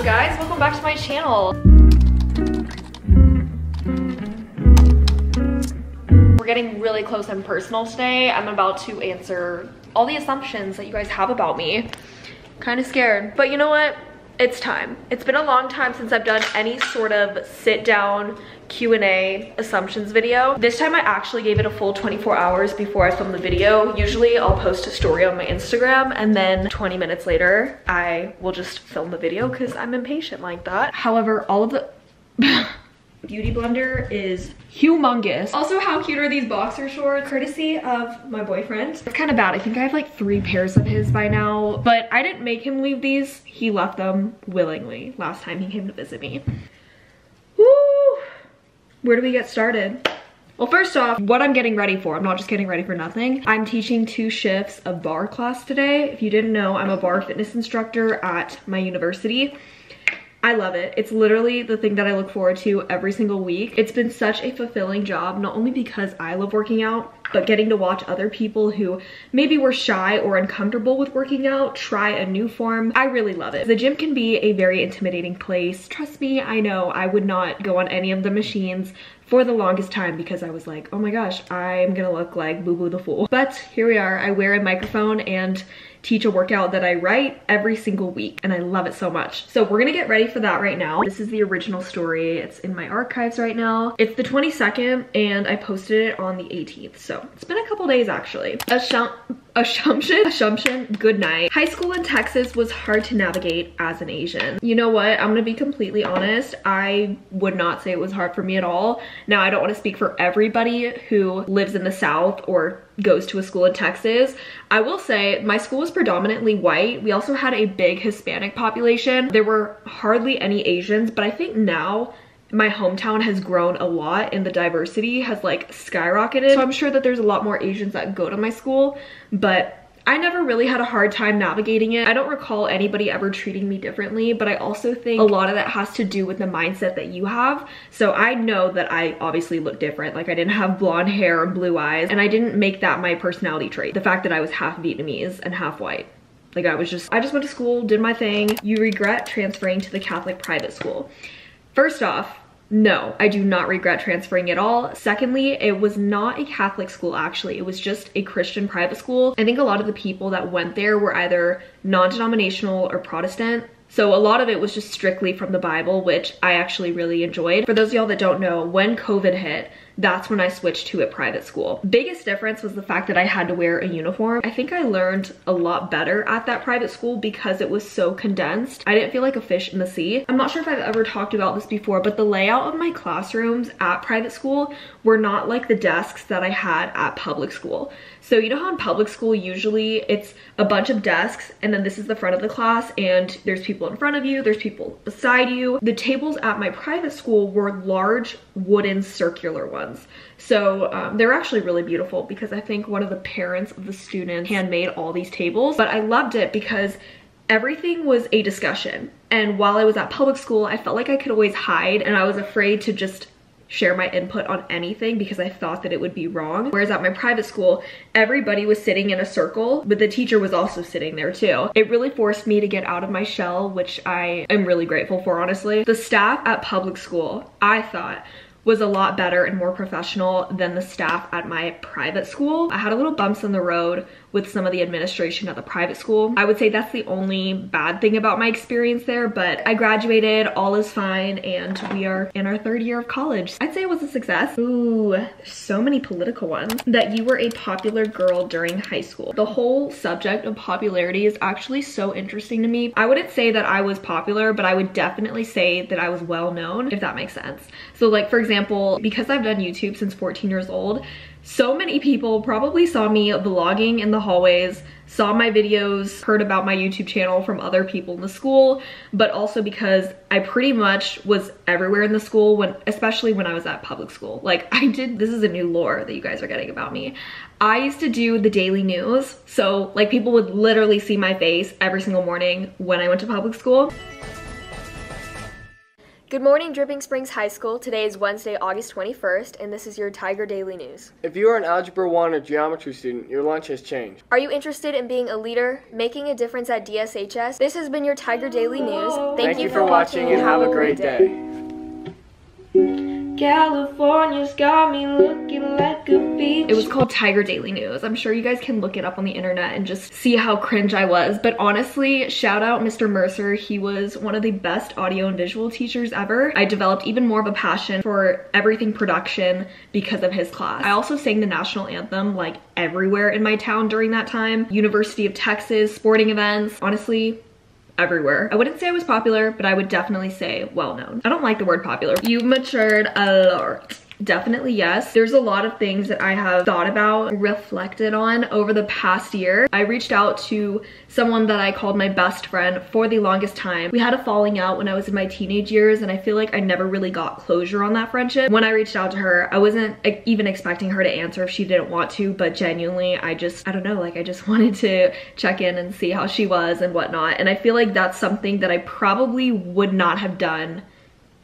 guys, welcome back to my channel. We're getting really close and personal today. I'm about to answer all the assumptions that you guys have about me. Kind of scared, but you know what? It's time. It's been a long time since I've done any sort of sit down Q&A assumptions video. This time I actually gave it a full 24 hours before I filmed the video. Usually I'll post a story on my Instagram and then 20 minutes later I will just film the video because I'm impatient like that. However, all of the Beauty Blender is humongous. Also, how cute are these boxer shorts? Courtesy of my boyfriend. It's kind of bad. I think I have like 3 pairs of his by now, but I didn't make him leave these. He left them willingly last time he came to visit me. Woo! Where do we get started? Well, first off, what I'm getting ready for. I'm not just getting ready for nothing. I'm teaching 2 shifts of barre class today. If you didn't know, I'm a barre fitness instructor at my university. I love it. It's literally the thing that I look forward to every single week. It's been such a fulfilling job, not only because I love working out, but getting to watch other people who maybe were shy or uncomfortable with working out try a new form. I really love it. The gym can be a very intimidating place. Trust me, I know I would not go on any of the machines for the longest time because I was like, oh my gosh, I'm gonna look like Boo Boo the Fool. But here we are. I wear a microphone and teach a workout that I write every single week, and I love it so much. So we're gonna get ready for that right now. This is the original story. It's in my archives right now. It's the 22nd and I posted it on the 18th. So it's been a couple days actually. Assumption, good night. High school in Texas was hard to navigate as an Asian. You know what? I'm gonna be completely honest. I would not say it was hard for me at all. Now, I don't want to speak for everybody who lives in the South or goes to a school in Texas. I will say my school was predominantly white. We also had a big Hispanic population. There were hardly any Asians, but I think now my hometown has grown a lot and the diversity has like skyrocketed. So I'm sure that there's a lot more Asians that go to my school, but I never really had a hard time navigating it. I don't recall anybody ever treating me differently, but I also think a lot of that has to do with the mindset that you have. So I know that I obviously look different. Like I didn't have blonde hair and blue eyes, and I didn't make that my personality trait. The fact that I was half Vietnamese and half white. Like I just went to school, did my thing. You regret transferring to the Catholic private school. First off, no, I do not regret transferring at all. Secondly, it was not a Catholic school actually. It was just a Christian private school. I think a lot of the people that went there were either non-denominational or Protestant. So a lot of it was just strictly from the Bible, which I actually really enjoyed. For those of y'all that don't know, when COVID hit, that's when I switched to a private school. Biggest difference was the fact that I had to wear a uniform. I think I learned a lot better at that private school because it was so condensed. I didn't feel like a fish in the sea. I'm not sure if I've ever talked about this before, but the layout of my classrooms at private school were not like the desks that I had at public school. So you know how in public school usually it's a bunch of desks and then this is the front of the class and there's people in front of you, there's people beside you. The tables at my private school were large wooden circular ones. So they're actually really beautiful because I think one of the parents of the students handmade all these tables, but I loved it because everything was a discussion. And while I was at public school, I felt like I could always hide and I was afraid to just share my input on anything because I thought that it would be wrong. Whereas at my private school, everybody was sitting in a circle, but the teacher was also sitting there too. It really forced me to get out of my shell, which I am really grateful for, honestly. The staff at public school, I thought, was a lot better and more professional than the staff at my private school. I had a little bumps in the road with some of the administration at the private school. I would say that's the only bad thing about my experience there, but I graduated, all is fine, and we are in our 3rd year of college. I'd say it was a success. Ooh, there's so many political ones. That you were a popular girl during high school. The whole subject of popularity is actually so interesting to me. I wouldn't say that I was popular, but I would definitely say that I was well known, if that makes sense. So like, for example, because I've done YouTube since 14 years old, so many people probably saw me vlogging in the hallways, saw my videos, heard about my YouTube channel from other people in the school, but also because I pretty much was everywhere in the school, especially when I was at public school. Like this is a new lore that you guys are getting about me. I used to do the daily news. So like people would literally see my face every single morning when I went to public school. Good morning, Dripping Springs High School. Today is Wednesday, August 21st, and this is your Tiger Daily News. If you are an Algebra 1 or Geometry student, your lunch has changed. Are you interested in being a leader, making a difference at DSHS? This has been your Tiger Daily News. Thank you for watching and have a great day. California's got me looking like a beach. It was called Tiger Daily News. I'm sure you guys can look it up on the internet and just see how cringe I was. But honestly, shout out Mr. Mercer. He was one of the best audio and visual teachers ever. I developed even more of a passion for everything production because of his class. I also sang the national anthem like everywhere in my town during that time. University of Texas, sporting events, honestly, everywhere. I wouldn't say I was popular, but I would definitely say well-known. I don't like the word popular. You've matured a lot. Definitely yes. There's a lot of things that I have thought about, reflected on over the past year. I reached out to someone that I called my best friend for the longest time. We had a falling out when I was in my teenage years, and I feel like I never really got closure on that friendship. When I reached out to her, I wasn't even expecting her to answer if she didn't want to, but genuinely, I don't know, like I just wanted to check in and see how she was and whatnot. And I feel like that's something that I probably would not have done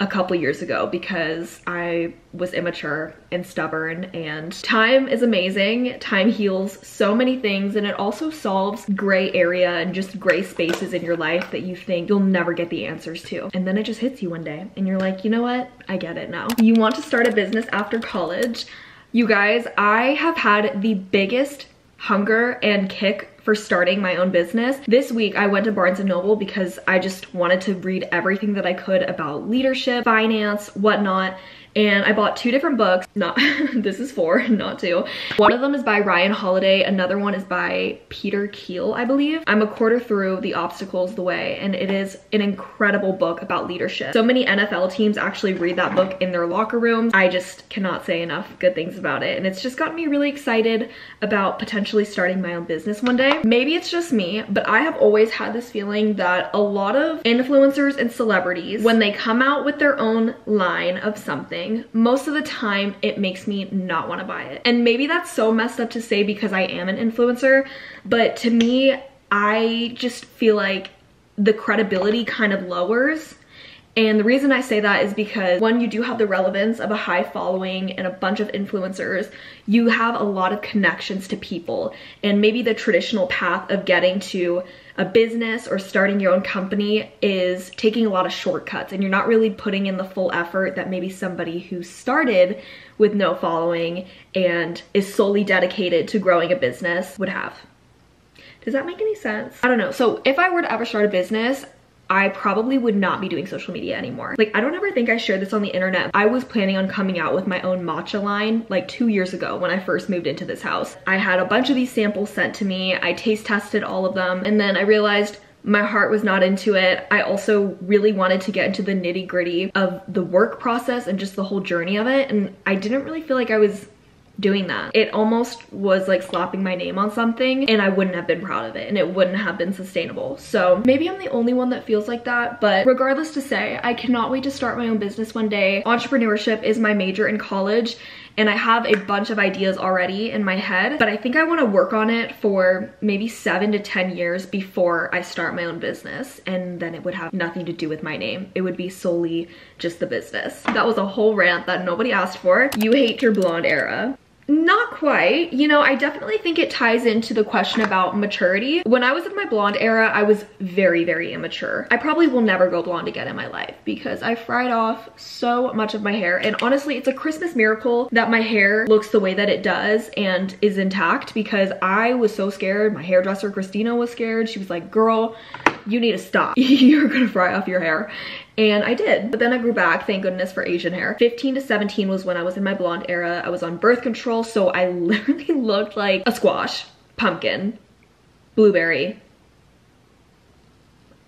a couple years ago because I was immature and stubborn, and time is amazing. Time heals so many things, and it also solves gray area and just gray spaces in your life that you think you'll never get the answers to. And then it just hits you one day and you're like, you know what? I get it now. You want to start a business after college. You guys, I have had the biggest hunger and kick for starting my own business. This week I went to Barnes & Noble because I just wanted to read everything that I could about leadership, finance, whatnot. And I bought 2 different books. Not, this is 4, not 2. One of them is by Ryan Holiday. Another one is by Peter Thiel, I believe. I'm a quarter through The Obstacle's the Way, and it is an incredible book about leadership. So many NFL teams actually read that book in their locker rooms. I just cannot say enough good things about it. And it's just gotten me really excited about potentially starting my own business one day. Maybe it's just me, but I have always had this feeling that a lot of influencers and celebrities, when they come out with their own line of something, most of the time it makes me not want to buy it. And maybe that's so messed up to say because I am an influencer, but to me, I just feel like the credibility kind of lowers. And the reason I say that is because when you do have the relevance of a high following and a bunch of influencers, you have a lot of connections to people. And maybe the traditional path of getting to a business or starting your own company is taking a lot of shortcuts, and you're not really putting in the full effort that maybe somebody who started with no following and is solely dedicated to growing a business would have. Does that make any sense? I don't know. So if I were to ever start a business, I probably would not be doing social media anymore. Like, I don't ever think I shared this on the internet. I was planning on coming out with my own matcha line like 2 years ago when I first moved into this house. I had a bunch of these samples sent to me. I taste tested all of them, and then I realized my heart was not into it. I also really wanted to get into the nitty-gritty of the work process and just the whole journey of it, and I didn't really feel like I was doing that. It almost was like slapping my name on something, and I wouldn't have been proud of it, and it wouldn't have been sustainable. So maybe I'm the only one that feels like that, but regardless to say, I cannot wait to start my own business one day. Entrepreneurship is my major in college, and I have a bunch of ideas already in my head, but I think I want to work on it for maybe 7 to 10 years before I start my own business, and then it would have nothing to do with my name. It would be solely just the business. That was a whole rant that nobody asked for. You hate your blonde era. Not quite. You know, I definitely think it ties into the question about maturity. When I was in my blonde era, I was very, very immature. I probably will never go blonde again in my life because I fried off so much of my hair. And honestly, it's a Christmas miracle that my hair looks the way that it does and is intact, because I was so scared. My hairdresser, Christina, was scared. She was like, girl, you need to stop. You're gonna fry off your hair. And I did, but then I grew back, thank goodness for Asian hair. 15 to 17 was when I was in my blonde era. I was on birth control, so I literally looked like a squash, pumpkin, blueberry,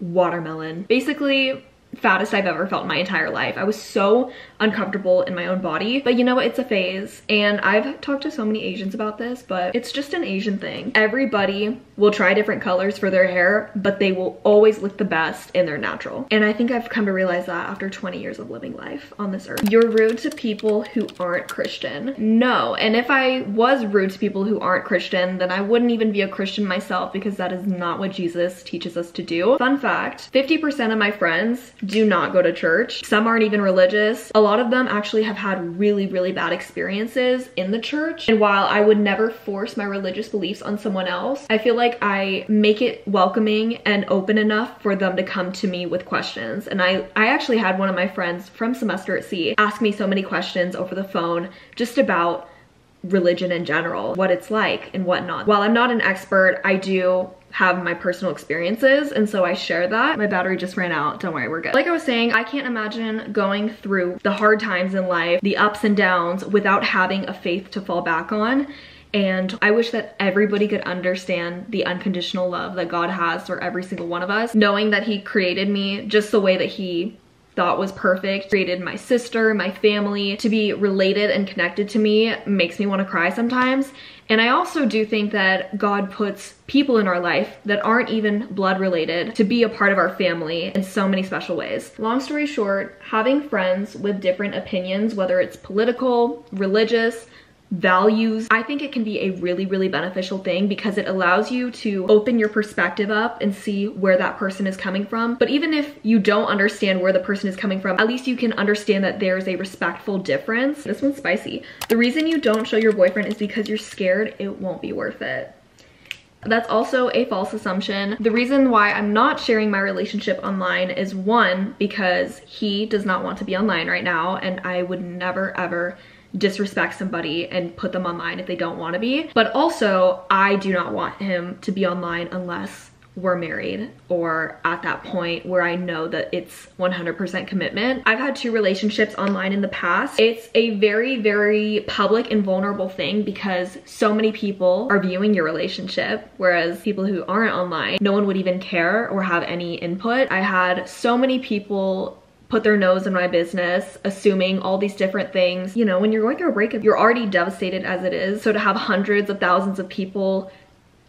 watermelon. Basically, fattest I've ever felt in my entire life. I was so uncomfortable in my own body, but you know what, it's a phase. And I've talked to so many Asians about this, but it's just an Asian thing. Everybody will try different colors for their hair, but they will always look the best in their natural. And I think I've come to realize that after 20 years of living life on this earth. You're rude to people who aren't Christian. No, and if I was rude to people who aren't Christian, then I wouldn't even be a Christian myself, because that is not what Jesus teaches us to do. Fun fact, 50% of my friends do not go to church. Some aren't even religious. A lot of them actually have had really, really bad experiences in the church. And while I would never force my religious beliefs on someone else, I feel like I make it welcoming and open enough for them to come to me with questions. And I actually had one of my friends from Semester at Sea ask me so many questions over the phone just about religion in general, what it's like and whatnot. While I'm not an expert, I do have my personal experiences, and so I share that. My battery just ran out. Don't worry, we're good. Like I was saying, I can't imagine going through the hard times in life, the ups and downs, without having a faith to fall back on. And I wish that everybody could understand the unconditional love that God has for every single one of us, knowing that He created me just the way that He thought was perfect, created my sister, my family. To be related and connected to me makes me want to cry sometimes. And I also do think that God puts people in our life that aren't even blood related to be a part of our family in so many special ways. Long story short, having friends with different opinions, whether it's political, religious, values, I think it can be a really, really beneficial thing, because it allows you to open your perspective up and see where that person is coming from. But even if you don't understand where the person is coming from, at least you can understand that there's a respectful difference. This one's spicy. The reason you don't show your boyfriend is because you're scared it won't be worth it. That's also a false assumption. The reason why I'm not sharing my relationship online is, one, because he does not want to be online right now, and I would never ever disrespect somebody and put them online if they don't want to be. But also, I do not want him to be online unless we're married, or at that point where I know that it's 100% commitment. I've had 2 relationships online in the past. It's a very, very public and vulnerable thing, because so many people are viewing your relationship, whereas people who aren't online, no one would even care or have any input. I had so many people put their nose in my business, assuming all these different things. You know, when you're going through a breakup, you're already devastated as it is. So to have hundreds of thousands of people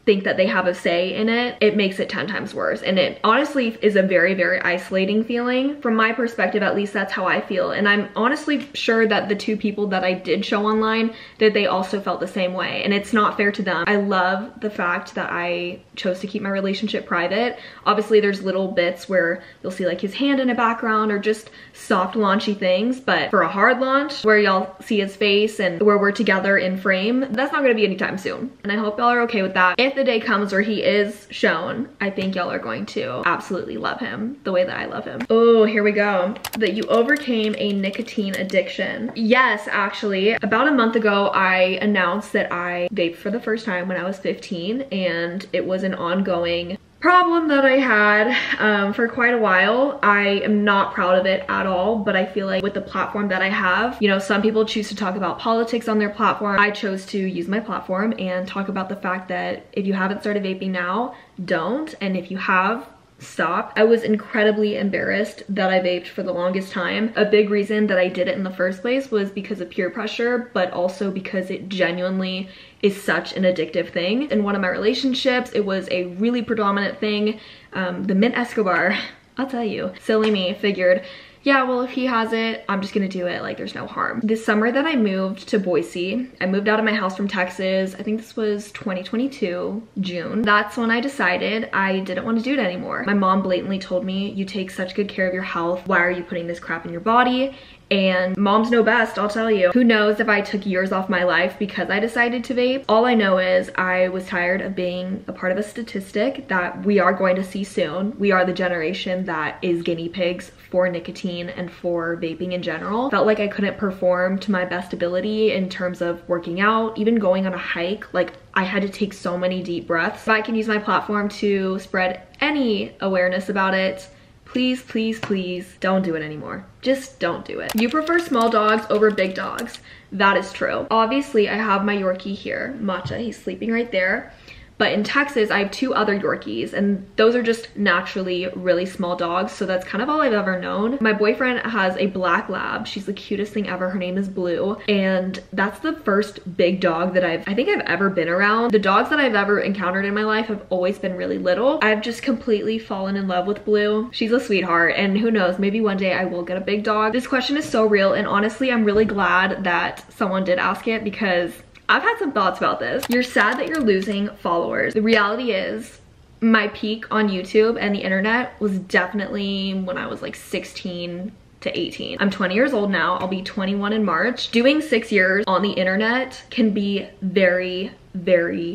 think that they have a say in it, it makes it 10 times worse. And it honestly is a very, very isolating feeling. From my perspective, at least that's how I feel. And I'm honestly sure that the 2 people that I did show online, that they also felt the same way. And it's not fair to them. I love the fact that I chose to keep my relationship private. Obviously there's little bits where you'll see like his hand in a background or just soft launchy things, but for a hard launch where y'all see his face and where we're together in frame, that's not gonna be anytime soon. And I hope y'all are okay with that. If the day comes where he is shown, I think y'all are going to absolutely love him the way that I love him. Oh, here we go. That you overcame a nicotine addiction. Yes, actually, about a month ago, I announced that I vaped for the first time when I was 15, and it was an ongoing problem that I had for quite a while. I am not proud of it at all, but I feel like with the platform that I have, you know, some people choose to talk about politics on their platform. I chose to use my platform and talk about the fact that if you haven't started vaping now, don't. And if you have, stop. I was incredibly embarrassed that I vaped for the longest time. A big reason that I did it in the first place was because of peer pressure, but also because it genuinely is such an addictive thing. In one of my relationships, it was a really predominant thing. The Mint Escobar, I'll tell you, silly me, figured, yeah, well, if he has it, I'm just gonna do it, like there's no harm. This summer that I moved to Boise, I moved out of my house from Texas. I think this was 2022, June. That's when I decided I didn't want to do it anymore. My mom blatantly told me, you take such good care of your health. Why are you putting this crap in your body? And moms know best, I'll tell you. Who knows if I took years off my life because I decided to vape. All I know is I was tired of being a part of a statistic that we are going to see soon. We are the generation that is guinea pigs for nicotine and for vaping in general. Felt like I couldn't perform to my best ability in terms of working out, even going on a hike. Like, I had to take so many deep breaths. If I can use my platform to spread any awareness about it, please, please, please don't do it anymore. Just don't do it. You prefer small dogs over big dogs. That is true. Obviously, I have my Yorkie here, Matcha. He's sleeping right there. But in Texas, I have 2 other Yorkies, and those are just naturally really small dogs, so that's kind of all I've ever known. My boyfriend has a black lab. She's the cutest thing ever. Her name is Blue, and that's the first big dog that I think I've ever been around. The dogs that I've ever encountered in my life have always been really little. I've just completely fallen in love with Blue. She's a sweetheart, and who knows, maybe one day I will get a big dog. This question is so real, and honestly, I'm really glad that someone did ask it because I've had some thoughts about this. You're sad that you're losing followers. The reality is, my peak on YouTube and the internet was definitely when I was like 16 to 18. I'm 20 years old now. I'll be 21 in March. Doing 6 years on the internet can be very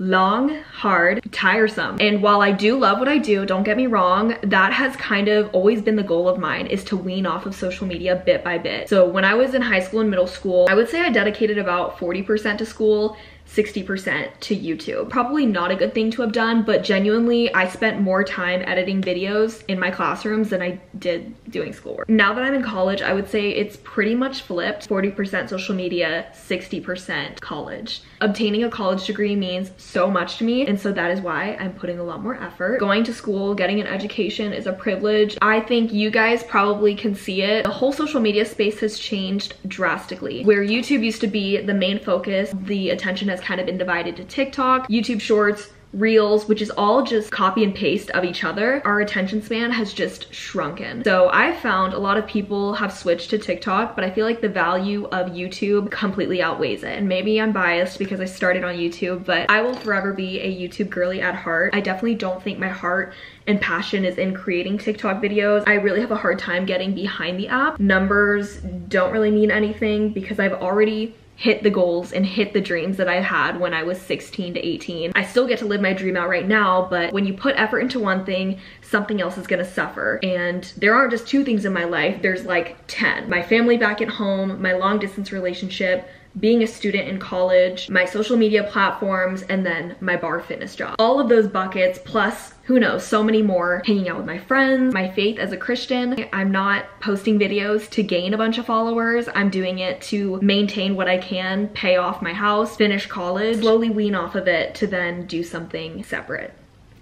long, hard, tiresome. And while I do love what I do, don't get me wrong, that has kind of always been the goal of mine, is to wean off of social media bit by bit. So when I was in high school and middle school, I would say I dedicated about 40% to school, 60% to YouTube. Probably not a good thing to have done, but genuinely I spent more time editing videos in my classrooms than I did doing schoolwork. Now that I'm in college, I would say it's pretty much flipped. 40% social media, 60% college. Obtaining a college degree means so much to me, and so that is why I'm putting a lot more effort. Going to school, getting an education is a privilege. I think you guys probably can see it. The whole social media space has changed drastically. Where YouTube used to be the main focus, the attention has kind of been divided to TikTok, YouTube Shorts, Reels, which is all just copy and paste of each other. Our attention span has just shrunken. So I found a lot of people have switched to TikTok, but I feel like the value of YouTube completely outweighs it. And maybe I'm biased because I started on YouTube, but I will forever be a YouTube girly at heart. I definitely don't think my heart and passion is in creating TikTok videos. I really have a hard time getting behind the app. Numbers don't really mean anything because I've already hit the goals and hit the dreams that I had when I was 16 to 18. I still get to live my dream out right now, but when you put effort into one thing, something else is gonna suffer. And there aren't just 2 things in my life, there's like 10. My family back at home, my long distance relationship, being a student in college, my social media platforms, and then my bar fitness job. All of those buckets, plus who knows, so many more. Hanging out with my friends, my faith as a Christian. I'm not posting videos to gain a bunch of followers. I'm doing it to maintain what I can, pay off my house, finish college, slowly wean off of it to then do something separate.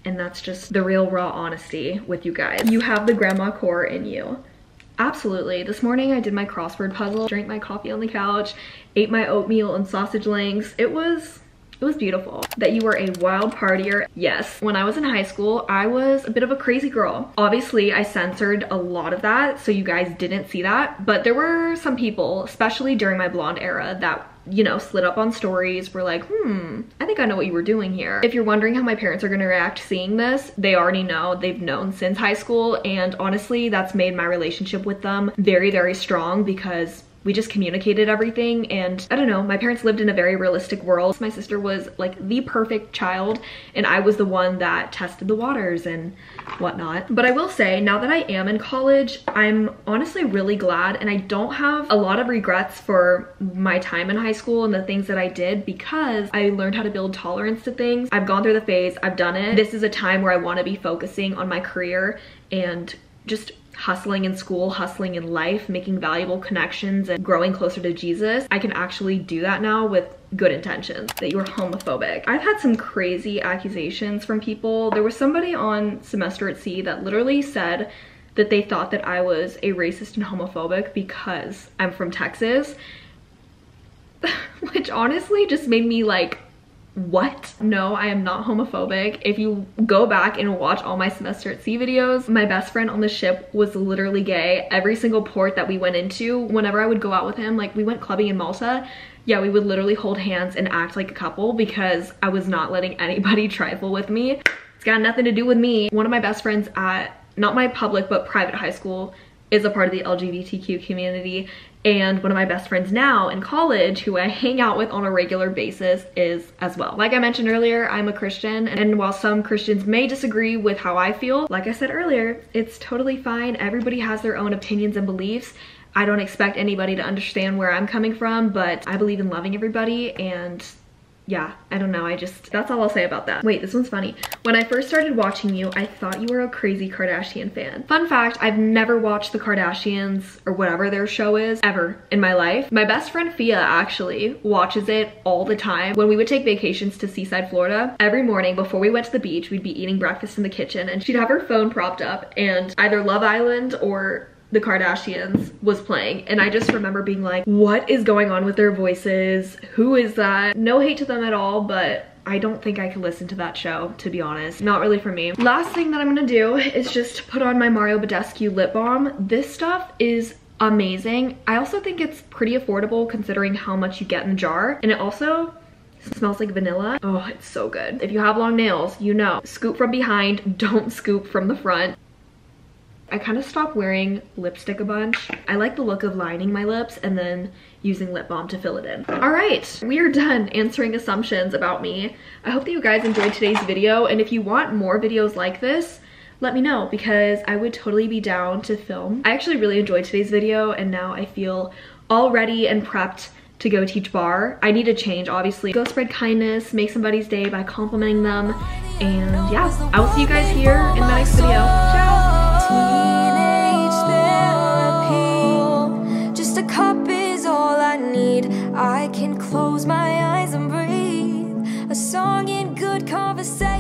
And that's just the real raw honesty with you guys. You have the grandma core in you. Absolutely. This morning I did my crossword puzzle, drank my coffee on the couch, ate my oatmeal and sausage links. It was beautiful. That you were a wild partier. Yes. When I was in high school, I was a bit of a crazy girl. Obviously, I censored a lot of that, so you guys didn't see that. But there were some people, especially during my blonde era, that, you know, slid up on stories, were like, I think I know what you were doing here. If you're wondering how my parents are gonna react seeing this, they already know. They've known since high school, and honestly, that's made my relationship with them very strong because we just communicated everything. And I don't know, my parents lived in a very realistic world. My sister was like the perfect child, and I was the one that tested the waters and whatnot. But I will say, now that I am in college, I'm honestly really glad, and I don't have a lot of regrets for my time in high school and the things that I did, because I learned how to build tolerance to things. I've gone through the phase, I've done it. This is a time where I want to be focusing on my career and just hustling in school, hustling in life, making valuable connections, and growing closer to Jesus. I can actually do that now with good intentions. That you were homophobic. I've had some crazy accusations from people. There was somebody on Semester at Sea that literally said that they thought that I was a racist and homophobic because I'm from Texas, which honestly just made me like, what? No, I am not homophobic. If you go back and watch all my Semester at Sea videos, my best friend on the ship was literally gay. Every single port that we went into, whenever I would go out with him, like we went clubbing in Malta, yeah, we would literally hold hands and act like a couple because I was not letting anybody trifle with me. It's got nothing to do with me. One of my best friends at, not my public, but private high school is a part of the LGBTQ community. And one of my best friends now in college, who I hang out with on a regular basis, is as well. Like I mentioned earlier, I'm a Christian, and while some Christians may disagree with how I feel, like I said earlier, it's totally fine. Everybody has their own opinions and beliefs. I don't expect anybody to understand where I'm coming from, but I believe in loving everybody, and yeah, I don't know. That's all I'll say about that. Wait, this one's funny. When I first started watching you, I thought you were a crazy Kardashian fan. Fun fact, I've never watched the Kardashians or whatever their show is ever in my life. My best friend Fia actually watches it all the time. When we would take vacations to Seaside, Florida, every morning before we went to the beach, we'd be eating breakfast in the kitchen and she'd have her phone propped up and either Love Island or the Kardashians was playing, and I just remember being like, what is going on with their voices? Who is that? No hate to them at all, but I don't think I could listen to that show, to be honest. Not really for me. Last thing that I'm gonna do is just put on my Mario Badescu lip balm. This stuff is amazing. I also think it's pretty affordable considering how much you get in the jar, and it also smells like vanilla. Oh, it's so good. If you have long nails, you know, scoop from behind, don't scoop from the front. I kind of stopped wearing lipstick a bunch. I like the look of lining my lips and then using lip balm to fill it in. All right, we are done answering assumptions about me. I hope that you guys enjoyed today's video, and if you want more videos like this, let me know because I would totally be down to film. I actually really enjoyed today's video and now I feel all ready and prepped to go teach barre. I need a change, obviously. Go spread kindness, make somebody's day by complimenting them, and yeah, I will see you guys here in my next video. Ciao! Teenage therapy, just a cup is all I need. I can close my eyes and breathe, a song in good conversation.